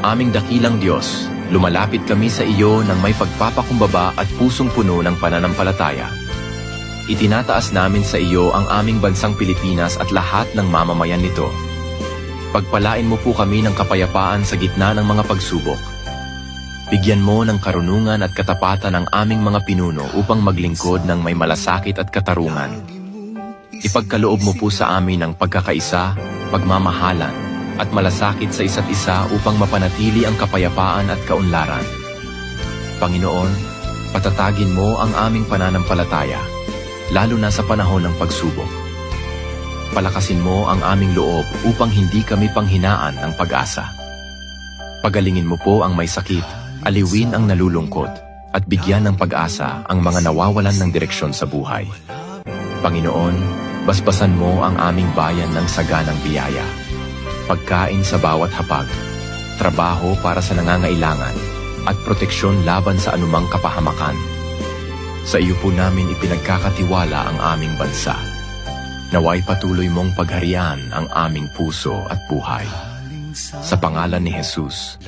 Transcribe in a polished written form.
Aming dakilang Diyos, lumalapit kami sa iyo ng may pagpapakumbaba at pusong puno ng pananampalataya. Itinataas namin sa iyo ang aming bansang Pilipinas at lahat ng mamamayan nito. Pagpalain mo po kami ng kapayapaan sa gitna ng mga pagsubok. Bigyan mo ng karunungan at katapatan ang aming mga pinuno upang maglingkod ng may malasakit at katarungan. Ipagkaloob mo po sa amin ang pagkakaisa, pagmamahalan, at malasakit sa isa't isa upang mapanatili ang kapayapaan at kaunlaran. Panginoon, patatagin mo ang aming pananampalataya, lalo na sa panahon ng pagsubok. Palakasin mo ang aming loob upang hindi kami panghinaan ng pag-asa. Pagalingin mo po ang may sakit, aliwin ang nalulungkot, at bigyan ng pag-asa ang mga nawawalan ng direksyon sa buhay. Panginoon, basbasan mo ang aming bayan ng saganang biyaya. Pagkain sa bawat hapag, trabaho para sa nangangailangan, at proteksyon laban sa anumang kapahamakan. Sa iyo po namin ipinagkakatiwala ang aming bansa. Naway patuloy mong pagharian ang aming puso at buhay. Sa pangalan ni Jesus.